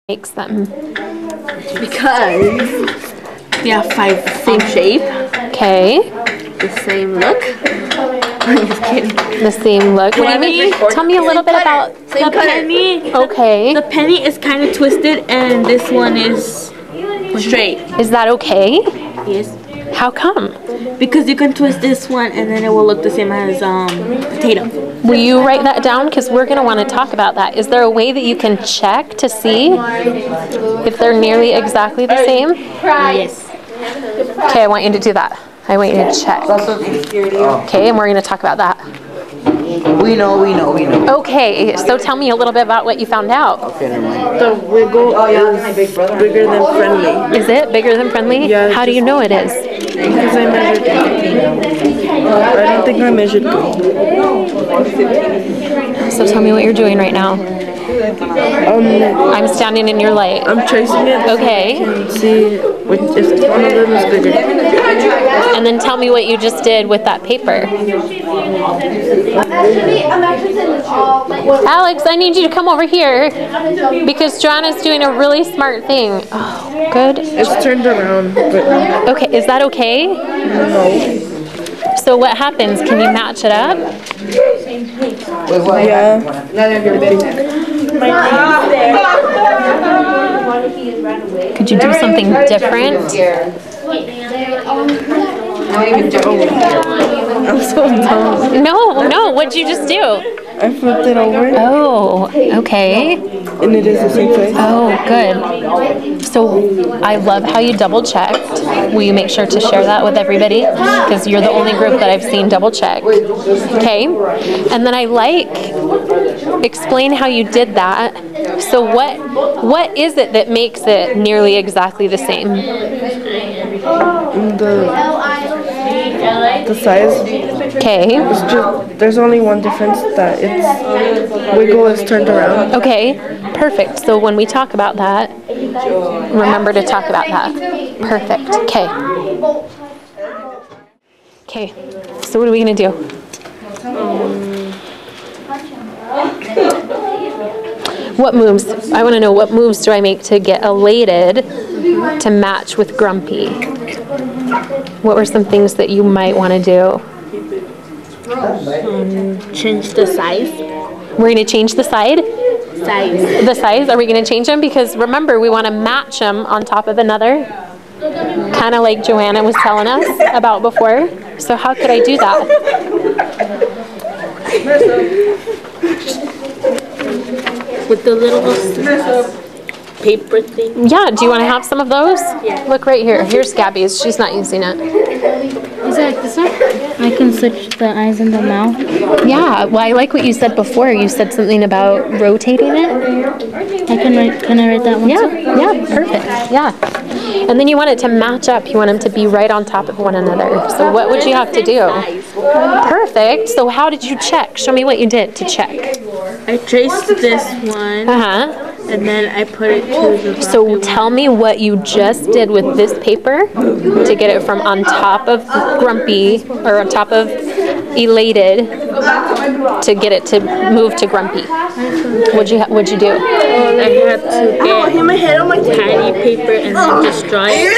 makes them? Because they have same shape. Okay. The same look. I'm just kidding. The same look. What do you mean? Tell me a little bit about the penny. Okay. The penny is kind of twisted, and this one is straight. Is that okay? Yes. How come? Because you can twist this one, and then it will look the same as potato. Will you write that down? Because we're going to want to talk about that. Is there a way that you can check to see if they're nearly exactly the same? Yes. Okay, I want you to do that. I want you to check. Okay, and we're going to talk about that. We know. Okay, so tell me a little bit about what you found out. The wiggle is bigger than friendly. Is it bigger than friendly? Yeah. How do you know it is? Because I measured it. I don't think I measured good. So tell me what you're doing right now. I'm standing in your light. I'm tracing it. Okay. And see if one of them is bigger. And then tell me what you just did with that paper. Alex, I need you to come over here because Joanna's doing a really smart thing. Oh, good. It's turned around, but okay, is that okay? No. So what happens? Can you match it up? Yeah. Could you do something different? I'm so dumb. No, what'd you just do? I flipped it over. Oh, okay. And it is the same place. Oh, good. So I love how you double checked. Will you make sure to share that with everybody? Because you're the only group that I've seen double check. Okay. And then I explain how you did that. So what is it that makes it nearly exactly the same? The size. Okay. It's just, there's only one difference, that its wiggle is turned around. Okay, perfect. So when we talk about that, remember to talk about that. Perfect. Okay. Okay. So what are we gonna do? What moves? I want to know what moves do I make to get elated to match with grumpy? What were some things that you might want to do? Change the size. We're going to change the side? Size. The size? Are we going to change them? Because remember, we want to match them on top of another. Kind of like Joanna was telling us about before. So how could I do that? With the little paper thing. Yeah, do you want to have some of those? Yeah. Look right here. Here's Gabby's. She's not using it. Is it like this one? I can switch the eyes and the mouth. Yeah, well, I like what you said before. You said something about rotating it. Can I write that one? Yeah, perfect. Yeah. And then you want it to match up. You want them to be right on top of one another. So what would you have to do? Perfect. So how did you check? Show me what you did to check. I traced this one. And then I put it to the So tell me what you just did with this paper to get it from on top of grumpy, or on top of elated, to get it to move to grumpy. What'd you do? I had to get tiny paper and then just draw it.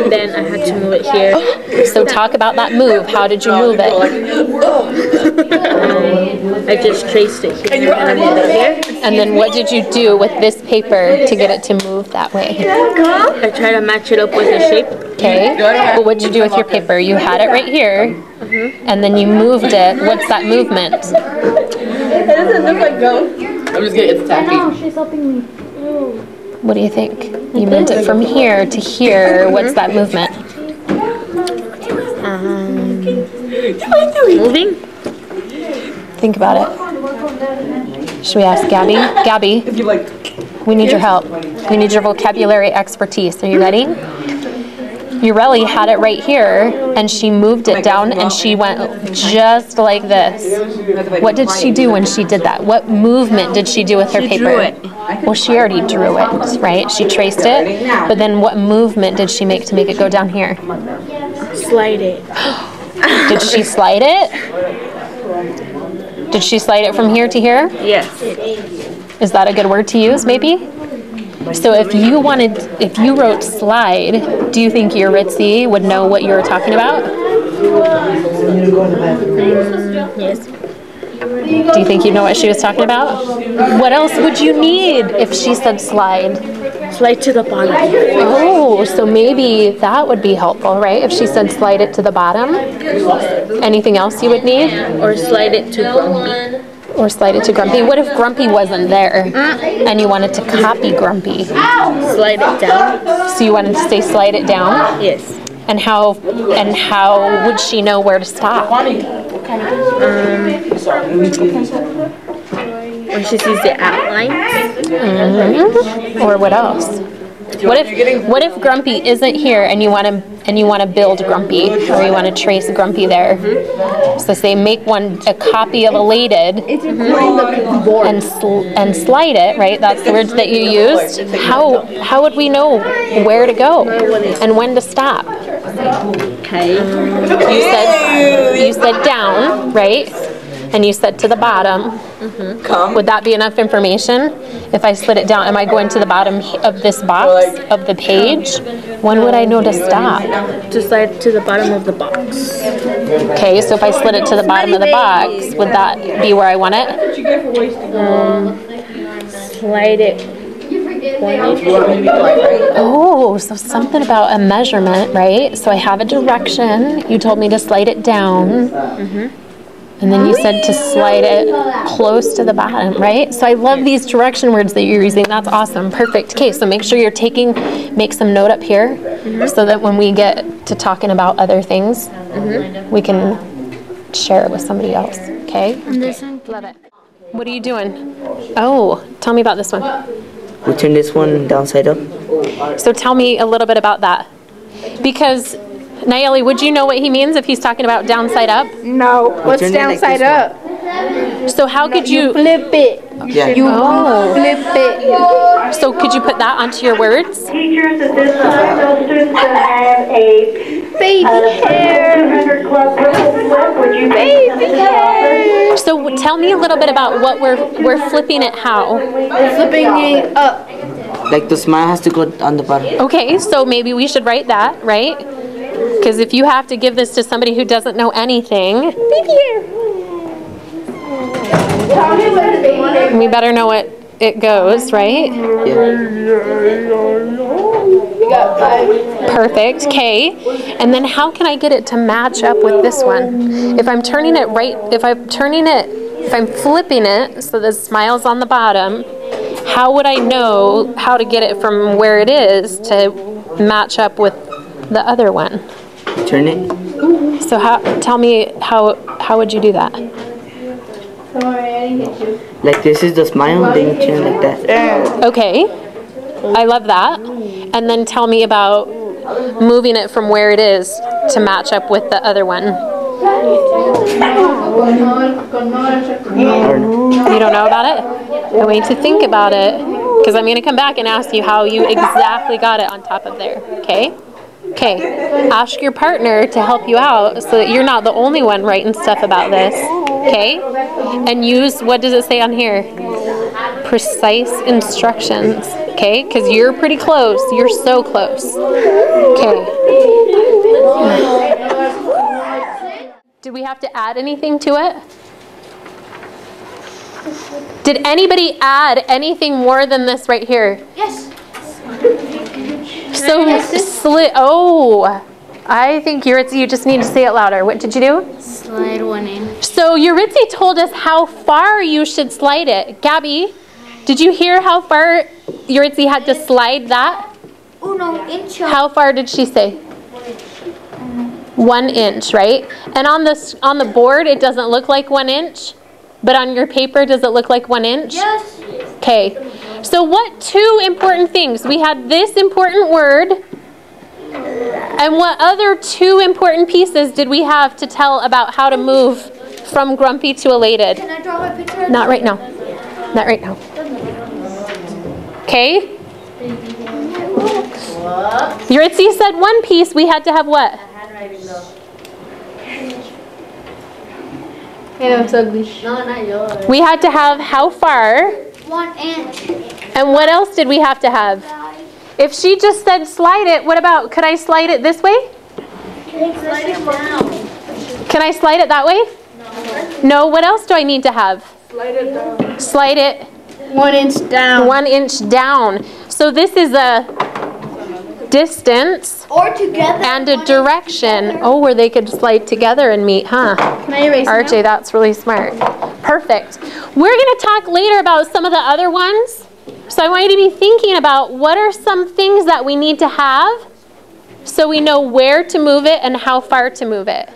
And then I had to move it here. So talk about that move. How did you move it? I just traced it here and I moved it here. And then what did you do with this paper to get it to move that way? I try to match it up with the shape. Okay. Well, what did you do with your paper? You had it right here, and then you moved it. What's that movement? It doesn't look like gum. I'm just kidding, it's tacky. She's helping me. What do you think? You moved it from here to here. What's that movement? Moving? Think about it. Should we ask Gabby? Gabby, we need your help. We need your vocabulary expertise. Are you ready? Ureli had it right here, and she moved it down, and she went just like this. What did she do when she did that? What movement did she do with her paper? Drew it. Well, she already drew it, right? She traced it, but then what movement did she make to make it go down here? Slide it. Did she slide it? Did she slide it from here to here? Yes. Is that a good word to use, maybe? So if you wrote slide, do you think your Ritzy would know what you were talking about? Yes. Do you think you'd know what she was talking about? What else would you need if she said slide? Slide to the bottom. Oh, so maybe that would be helpful, right? If she said slide it to the bottom. Anything else you would need? Or slide it to Grumpy. Or slide it to Grumpy. What if Grumpy wasn't there and you wanted to copy Grumpy? Slide it down. So you wanted to say slide it down? Yes. And how would she know where to stop? When she sees the outlines. Or what else? What if Grumpy isn't here and you want to build Grumpy, or you want to trace Grumpy there? So say make a copy of Elated and slide it, right? That's the words that you used. How would we know where to go and when to stop? Okay. You said down, right? And you said to the bottom. Would that be enough information? If I slid it down, am I going to the bottom of this box of the page? When would I know to stop? To slide to the bottom of the box. Okay, so if I slid it to the bottom of the box, would that be where I want it? Slide it. Oh, so something about a measurement, right? So I have a direction. You told me to slide it down. And then you said to slide it close to the bottom, right? So I love these direction words that you're using. That's awesome. Perfect. Okay, so make sure you're make some note up here so that when we get to talking about other things, we can share it with somebody else, okay? And this one. Love it. What are you doing? Oh, tell me about this one. We turn this one downside up. So tell me a little bit about that. Because Nayeli, would you know what he means if he's talking about downside up? No. What's turn it like downside this up? So how could you Flip it. Yeah. Flip it. So could you put that onto your words? Teachers at this time, those students that have a Baby hair. 200 club flip, would you baby hair? So tell me a little bit about what we're flipping it how. Flipping it up. Like the smile has to go on the bottom. Okay, so maybe we should write that, right? Because if you have to give this to somebody who doesn't know anything, we better know what it goes, right? Perfect. Okay. And then how can I get it to match up with this one? If I'm turning it right, if I'm flipping it so the smile's on the bottom, how would I know how to get it from where it is to match up with the other one? Turn it. So tell me how would you do that? Like this is the smile, then you turn it like that. Okay. I love that. And then tell me about moving it from where it is to match up with the other one. You don't know about it? I want you to think about it, because I'm going to come back and ask you how you exactly got it on top of there. Okay? Okay. Ask your partner to help you out so that you're not the only one writing stuff about this. Okay? And use, what does it say on here? Precise instructions. Okay? Because you're pretty close. You're so close. Okay. Did we have to add anything to it? Did anybody add anything more than this right here? Yes. So, oh, I think Yuritsi, you just need to say it louder. What did you do? Slide 1 inch. So Yuritsi told us how far you should slide it. Gabby, did you hear how far Yuritsi had to slide that? 1 inch. How far did she say? 1 inch, right? And on the board, it doesn't look like 1 inch, but on your paper, does it look like 1 inch? Yes. Okay. So what 2 important things? We had this important word, and what other 2 important pieces did we have to tell about how to move from grumpy to elated? Can I draw my picture? Not right now. Not right now. Okay? Yuritsi said 1 piece. We had to have what? Hey, that's ugly. No, not yours. We had to have how far? 1 inch. And what else did we have to have? If she just said slide it, what about, could I slide it this way? Can I slide it that way? No, what else do I need to have? Slide it down. Slide it 1 inch down. 1 inch down. So this is a distance Or together. and a direction. Oh, where they could slide together and meet, huh? Can I erase RJ, that's really smart. Perfect. We're going to talk later about some of the other ones. So I want you to be thinking about what are some things that we need to have so we know where to move it and how far to move it.